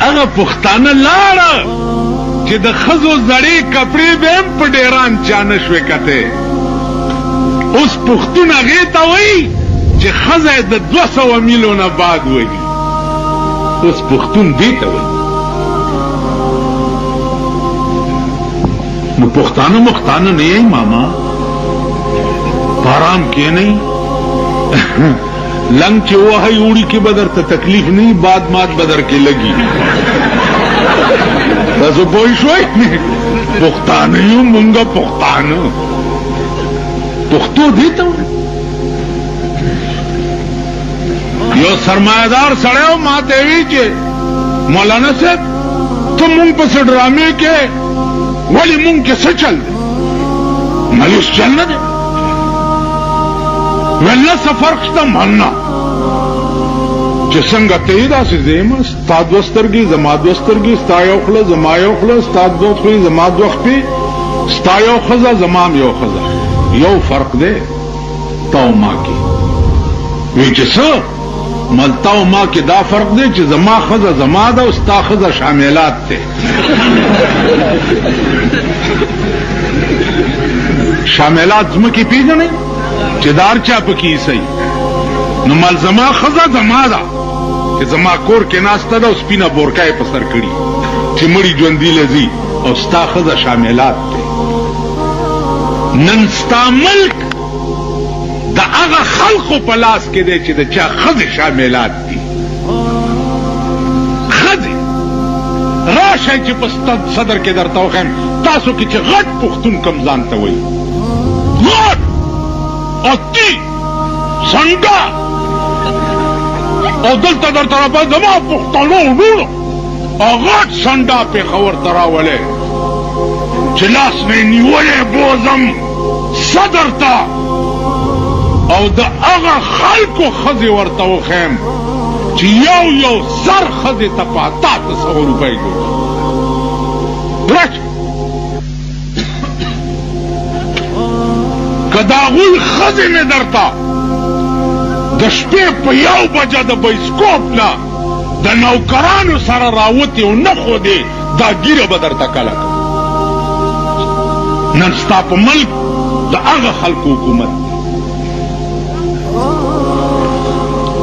هغه پښتانه لاړه چې د ښځو زړې کپړې به هم په ډیران چا نه شوې کتې. اوس پښتون هغې ته وایي چې ښځه یې د 200 میلو نه بعد وهي. اوس پښتون دې ته وایي. نو پښتانه مختانه نه یې ماما، پارام کې نه لنګ چې وهی اوړي کې بدر ته تکلیف نه، بعد مات بدر کې لګي. تاسو پوه شوئ؟ پښتانه یو مونږه پښتانه. پښتو دې ته یو سرمایدار سړی ما ته وی چې مولانا صاحب ته مونږ پسې ډرامې کې ولې مونږ کې څه چل دی؟ مایوس چل نه دی. ولله څه فرق شته؟ مننه چې څنګه ته یې داسې زه یم، ستا 2 سترګې زما 2 سترګې، ستا یو خوله زما یو خوله، ستا 2 خولې زما 2 خپې، ستا یو ښځه زما یو ښځه. یو فرق دی تا او ما کې. وی چې څه؟ مل تا او ما کې دا فرق دی چې زما ښځه زما ده او ستا ښځه شاملات دی. شاملات ځمکې پېژنئ چې دار چا پکې ایسئ. نو مل زما ښځه زما ده چې زما کور کې ناسته ده او سپینه بورکه یې په سر کړي چې مړي ژوندي لځي، او ستا ښځه شاملات دی. نن ستا ملک د هغه خلقو په لاس کې دی چې د چا ښځې شاملات دي. ښځې راشئ چې په صدر کې درته وښیم تاسو کې چې غټ پښتون کوم ځان ته وایي، غټ اتی څنګه، او دلته درته راپه زما پښتنو وروڼو غټ سنډا پېښور ته راولې چې لاس مې نیولې بوزم صدر ته، او د هغه خلکو ښځې ورته وښیم چې یو زر ښځې ته په 800 روپۍ جوړ. که د هغوی ښځې مې درته د شپې په 1 بجه د بایسکوپ نه د نوکرانو سره راوتې او نه ښودې، دا ګیره به درته کله کړه. نن ستا په ملک د هغه خلکو حکومت دی.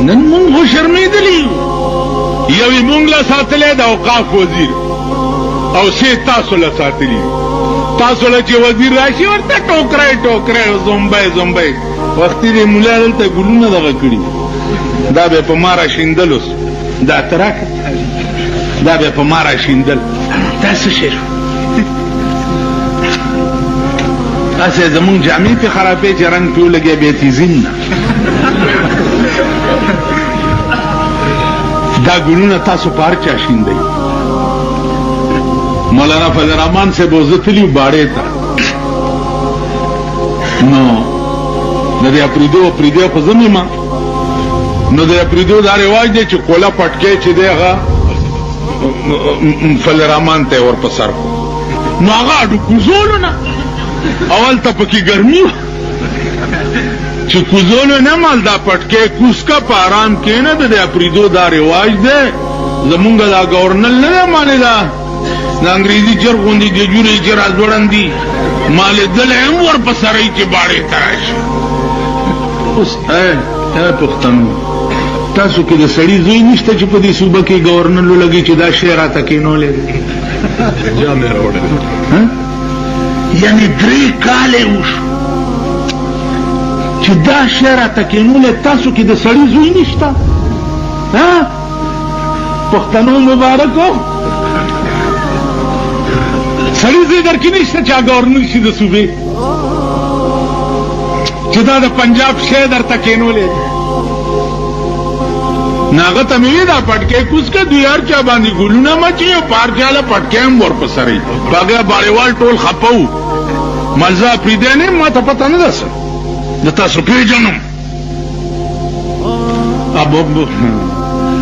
نن مونږ خو شرمېدلي یو. یو یې مونږ له ساتلی د اوقاف وزیر، او سې تاسو له ساتلي. تاسو له چې وزیر راشي ورته ټوکری ټوکری زومبی وختي دې ملا دلته ګلونه دغه کړي، دا به په ما راشیندل. اوس دا ته راکړه، دا به په ما راشیندل. دا څه شی شو؟ هسې زمونږ جامې پې خرابې چې رنګ پې ولګیا بیا تیزین نه. دا ګلونه تاسو په هر چا شیندئ. مولانا فضل الرحمن صاحب زه تلي باړې ته، نو د دې اپریدو خو زه مېما، نو د اپریدو دا رواج دی چې کوله پټکی چې دی هغه فضل الرحمن ته ور په سر کړو. نو هغه اډو کوزولو نه اول ته پکې ګرمي چې کوزولو نه مال دا پټکی کوز کا په آرام کېنه. د دې اپریدو دا رواج دی. زمونږ دا گورنر نه دی مانې دا د انګریزي چر غوندې د جوړې چې راځوړندي مالې دلی هم ور په سرۍ چې باړې ته راشي. اوس پښتنو تاسو کې د سړي زوی نشته چې په دې صوبه کې گورنر لګي چې دا شی راته کېنولی دی؟ جامې راوړی یعنې 3 کاله وشو چې دا شی راته کېنولی. تاسو کې د سړي زوی نشته؟ پښتنو مبارک ہو. سړي زوی در کې نشته چې گورنر شي د صوبې، چې دا د پنجاب شی درته کېنولی دی. ناغه ته مې دا پټکی کوز که دوی هر چا باندې ګلونه مچي او پار چاله پټکی هم ورپسرئ. په هغې باړېوال ټول خفه وو. ملزه پرېدی نه یم، ما ته پته نه ده څه، زه تاسو پېژنم.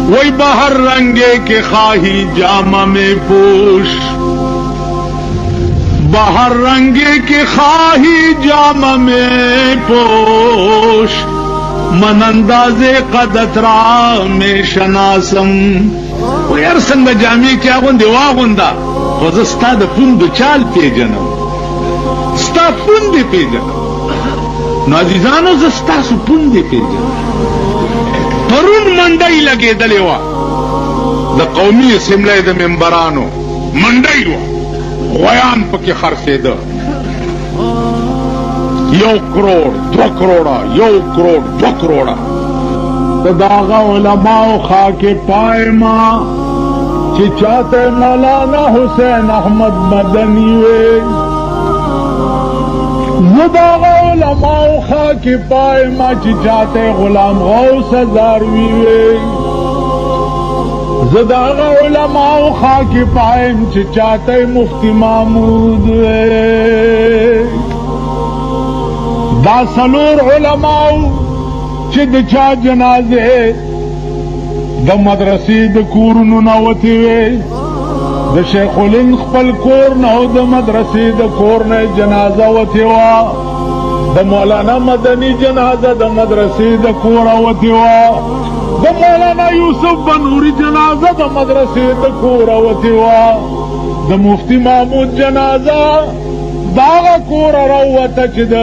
وی بہر رنگے کے خواہی جامہ میں پوش، بہر رنگے کے خواہی جامہ میں پوش، من انداز قدترا میں شناسم و یار څنګه جامې چې اغوندې واغونده خو زه ستا د پوندو چال پیژنم ستا پوندې پیژنم نو عزیزانو زه ستاسو پوندې پیژنم پرون منډۍ لګېدلې وه د قومي اسمبلۍ د ممبرانو منډۍ وه غویان پکې خرڅېده 1 کروڑ 2 کروڑه 1 کروڑ 2 کروڑه د داغه علماو خاک پای ما چې چاته مولانا حسین احمد مدنی وي زه داغه علماو خاک پای ما چې چاته غلام غوث هزاروي وي زه داغه علماو خاک پایم چې چاته مفتی محمود وي دا څلور علماو چې د چا جنازه د مدرسې د کورونو نه وتې وې د شیخ الهند خپل کور نه او د مدرسې د کور نه جنازه وتې وه د مولانا مدني جنازه د مدرسې د کوره وتې وه د مولانا یوسف بنوري جنازه د مدرسې د کوره وتې وه د مفتی محمود جنازه داغه کوره راووته چې د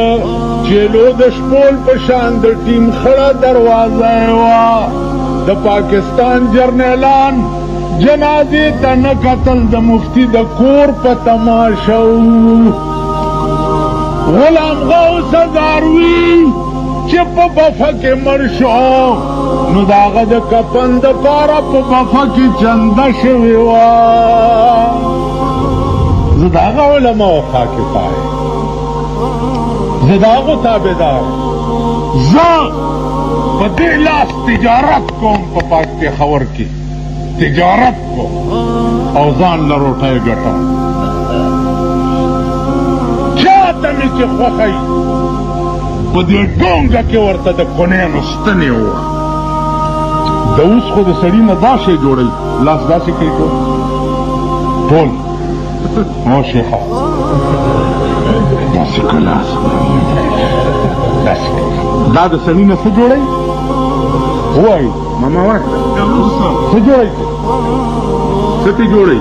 چیلو د شپول په شان د ټیم خړه دروازه یې وه د پاکستان جرنیلان جنازې ته نه کتل د مفتی د کور په تماشه غلام غوث هزاروي چې په بفه کې مړ شو نو د هغه د کفن دپاره په بفه کې چنده شوې وه زه د هغه علماو خاک پای زه د هغو تابعدار زه په دې لاس تجارت کوم په پېښور کې تجارت کوم او ځان له روټۍ ګټم چاته مې چې خوښه وي په دې ډونګه کې ورته د کونیانو ستنې ووه د اوس خو د سړي نه دا شی جوړوي لاس داسې کوي ټول او شیخه داسې که لاس دا د سړي نه څه جوړوي ووایي ماما وایي څه جوړوي څه پې جوړوي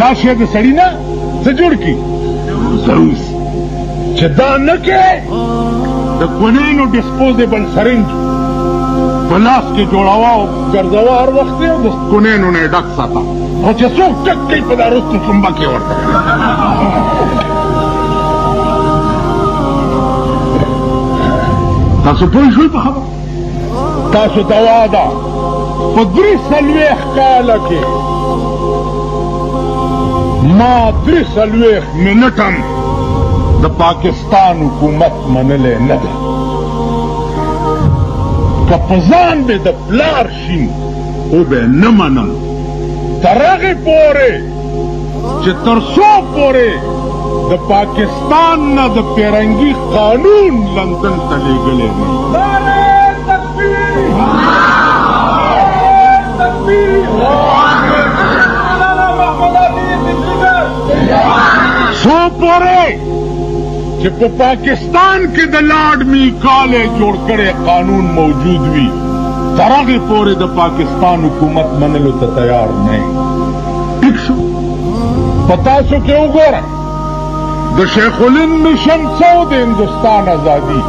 دا شی د سړي نه څه جوړ کړي زروس چې دا نه کې د کونینو ډسپوزیبل سرنج په لاس کې جوړاوه او ګرځوه هر وخت یې د کونینو نه یې ډک ساته خو چې څوک ټک کوي په دا رستو څومبه کې ورته تاسو پوه شوئ په خبره تاسو دوا ده په 43 کاله کې ما 43 منټم د پاکستان حکومت منلی نه ده که په ځان مې د پلار شي او به نه منم تر هغې پورې چې تر څو پورې د پاکستان نه د پیرنګي قانون لندن ته لیږلی نه څو پورې چې په پاکستان کې د لارډ میکالې جوړ کړی قانون موجود وي تر هغې پورې د پاکستان حکومت منلو ته تیار نه ټیک شو په تاسو کې وګوره د شیخ الهند مشن څه د هندوستان ازادي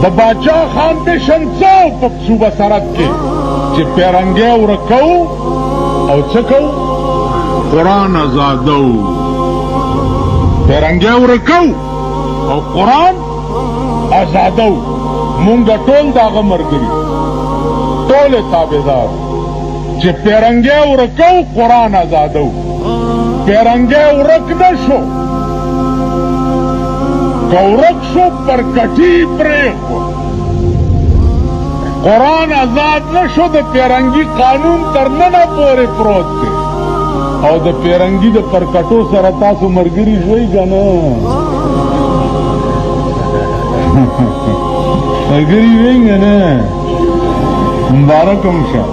د باچا خان مشن څه په صوبه سرحد کې چې پیرنګی ورکو او څه کوو قرآن ازادو پیرنګی ورکو او قرآن ازادو مونږ ټول د هغه ملګري ټول یې تابعدار چې پیرنګی ورکو قرآن ازادو پیرنګی ورک نه شو که ورک شو پر کټي پرېښود قرآن آزاد نه شو د پیرنګي قانون تر ننه پورې پروت دی او د پیرنګي د پرکټو سره تاسو ملګري شوئ که نه ملګري وئ که نه مبارک هم شه